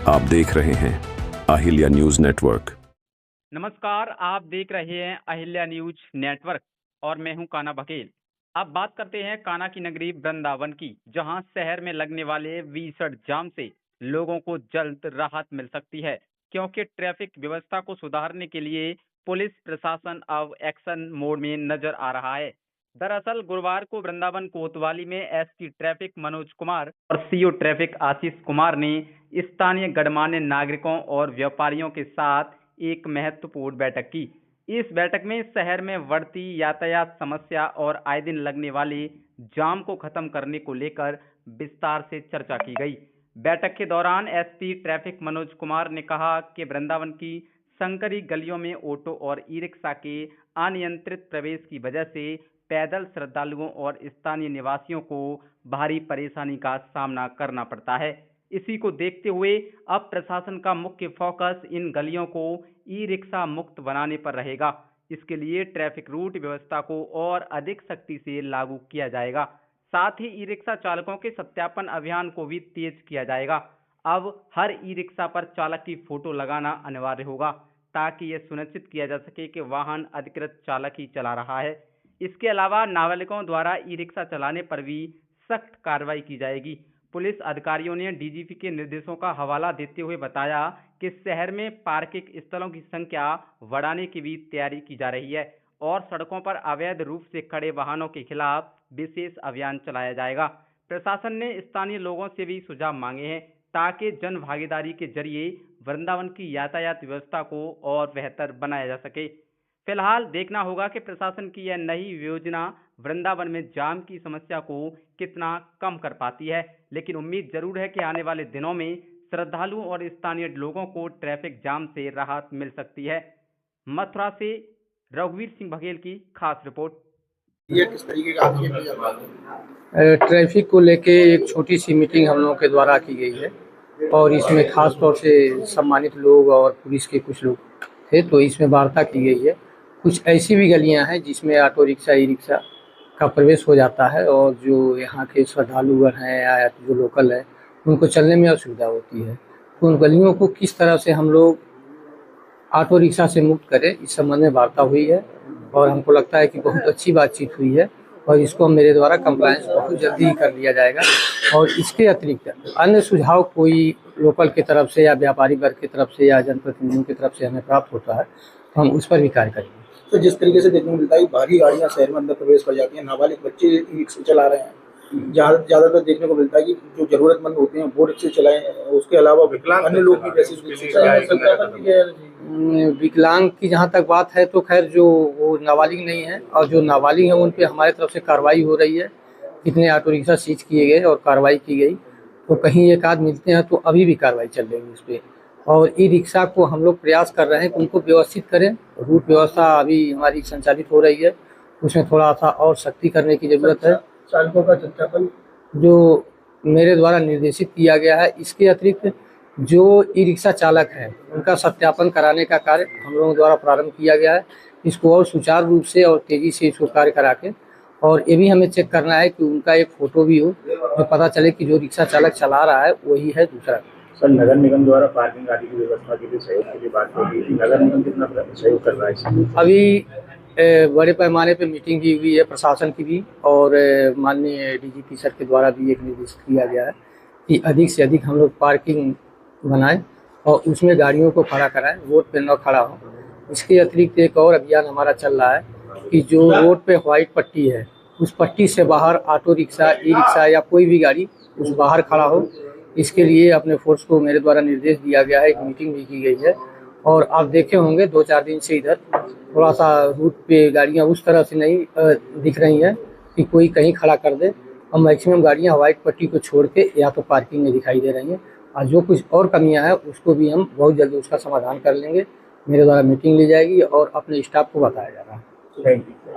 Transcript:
आप देख रहे हैं अहिल्या न्यूज नेटवर्क। नमस्कार, आप देख रहे हैं अहिल्या न्यूज नेटवर्क और मैं हूं काना बघेल। अब बात करते हैं काना की नगरी वृंदावन की, जहां शहर में लगने वाले भीषण जाम से लोगों को जल्द राहत मिल सकती है, क्योंकि ट्रैफिक व्यवस्था को सुधारने के लिए पुलिस प्रशासन अब एक्शन मोड में नजर आ रहा है। दरअसल गुरुवार को वृंदावन कोतवाली में एसपी ट्रैफिक मनोज कुमार और सीओ ट्रैफिक आशीष कुमार ने स्थानीय गणमान्य नागरिकों और व्यापारियों के साथ एक महत्वपूर्ण बैठक की। इस बैठक में शहर में बढ़ती यातायात समस्या और आए दिन लगने वाले जाम को खत्म करने को लेकर विस्तार से चर्चा की गई। बैठक के दौरान एसपी ट्रैफिक मनोज कुमार ने कहा कि वृंदावन की संकरी गलियों में ऑटो और ई रिक्शा के अनियंत्रित प्रवेश की वजह से पैदल श्रद्धालुओं और स्थानीय निवासियों को भारी परेशानी का सामना करना पड़ता है। इसी को देखते हुए अब प्रशासन का मुख्य फोकस इन गलियों को ई रिक्शा मुक्त बनाने पर रहेगा। इसके लिए ट्रैफिक रूट व्यवस्था को और अधिक सख्ती से लागू किया जाएगा। साथ ही ई रिक्शा चालकों के सत्यापन अभियान को भी तेज किया जाएगा। अब हर ई रिक्शा पर चालक की फोटो लगाना अनिवार्य होगा, ताकि यह सुनिश्चित किया जा सके कि वाहन अधिकृत चालक ही चला रहा है। इसके अलावा नाबालिगों द्वारा ई रिक्शा चलाने पर भी सख्त कार्रवाई की जाएगी। पुलिस अधिकारियों ने डीजीपी के निर्देशों का हवाला देते हुए बताया कि शहर में पार्किंग स्थलों की संख्या बढ़ाने की भी तैयारी की जा रही है और सड़कों पर अवैध रूप से खड़े वाहनों के खिलाफ विशेष अभियान चलाया जाएगा। प्रशासन ने स्थानीय लोगों से भी सुझाव मांगे हैं, ताकि जन भागीदारी के जरिए वृंदावन की यातायात व्यवस्था को और बेहतर बनाया जा सके। फिलहाल देखना होगा कि प्रशासन की यह नई योजना वृंदावन में जाम की समस्या को कितना कम कर पाती है, लेकिन उम्मीद जरूर है कि आने वाले दिनों में श्रद्धालुओं और स्थानीय लोगों को ट्रैफिक जाम से राहत मिल सकती है। मथुरा से रघुवीर सिंह बघेल की खास रिपोर्ट। ये किस तरीके का ट्रैफिक को लेके एक छोटी सी मीटिंग हम लोगों के द्वारा की गई है और इसमें खास तौर से सम्मानित लोग और पुलिस के कुछ लोग थे, तो इसमें वार्ता की गई है। कुछ ऐसी भी गलियां हैं जिसमें ऑटो रिक्शा ई रिक्शा का प्रवेश हो जाता है और जो यहाँ के श्रद्धालुगण हैं या जो लोकल है उनको चलने में असुविधा होती है। तो उन गलियों को किस तरह से हम लोग ऑटो रिक्शा से मुक्त करें, इस संबंध में वार्ता हुई है और हमको लगता है कि बहुत अच्छी बातचीत हुई है और इसको मेरे द्वारा कंप्लायंस बहुत जल्दी ही कर लिया जाएगा। और इसके अतिरिक्त अन्य सुझाव कोई लोकल की तरफ से या व्यापारी वर्ग की तरफ से या जनप्रतिनिधियों की तरफ से हमें प्राप्त होता है तो हम उस पर भी कार्य करेंगे। तो जिस तरीके से देखने को मिलता है भारी गाड़ियां शहर में अंदर प्रवेश कर जाती हैं, नाबालिग बच्चे रिक्शे चला रहे हैं, ज़्यादातर देखने को मिलता है कि जो जरूरतमंद होते हैं वो रिक्शे चलाएं, उसके अलावा विकलांग अन्य लोग भी जैसे विकलांग की जहाँ तक बात है तो खैर जो वो नाबालिग नहीं है और जो नाबालिग हैं उन पे हमारे तरफ से कार्रवाई हो रही है। कितने ऑटो रिक्शा सीज किए गए और कार्रवाई की गई, तो कहीं एक आध मिलते हैं तो अभी भी कार्रवाई चल रही है उस पर। और ई रिक्शा को हम लोग प्रयास कर रहे हैं कि उनको व्यवस्थित करें। रूट व्यवस्था अभी हमारी संचालित हो रही है, उसमें थोड़ा सा और सख्ती करने की ज़रूरत है। चालकों का सत्यापन जो मेरे द्वारा निर्देशित किया गया है, इसके अतिरिक्त जो ई रिक्शा चालक है उनका सत्यापन कराने का कार्य हम लोगों द्वारा प्रारंभ किया गया है। इसको और सुचारू रूप से और तेज़ी से इसको कार्य करा के, और ये भी हमें चेक करना है कि उनका एक फ़ोटो भी हो जो पता चले कि जो रिक्शा चालक चला रहा है वही है दूसरा। सर, नगर निगम द्वारा पार्किंग आदि की व्यवस्था के लिए सहयोग के लिए बात होगी, नगर निगम कितना सहयोग कर रहा है? अभी बड़े पैमाने पे मीटिंग भी हुई है प्रशासन की भी, और माननीय डीजीपी सर के द्वारा भी एक निर्देश किया गया है कि अधिक से अधिक हम लोग पार्किंग बनाएं और उसमें गाड़ियों को खड़ा कराएं, रोड पे न खड़ा हो। इसके अतिरिक्त एक और अभियान हमारा चल रहा है कि जो रोड पे व्हाइट पट्टी है उस पट्टी से बाहर ऑटो रिक्शा ई रिक्शा या कोई भी गाड़ी उस बाहर खड़ा हो। इसके लिए अपने फोर्स को मेरे द्वारा निर्देश दिया गया है, एक मीटिंग भी की गई है और आप देखे होंगे 2-4 दिन से इधर थोड़ा सा रूट पे गाड़ियां उस तरह से नहीं दिख रही हैं कि कोई कहीं खड़ा कर दे, और मैक्सिमम गाड़ियां व्हाइट पट्टी को छोड़ के या तो पार्किंग में दिखाई दे रही हैं। और जो कुछ और कमियां हैं उसको भी हम बहुत जल्दी उसका समाधान कर लेंगे। मेरे द्वारा मीटिंग ली जाएगी और अपने स्टाफ को बताया जा रहा है। Thank you.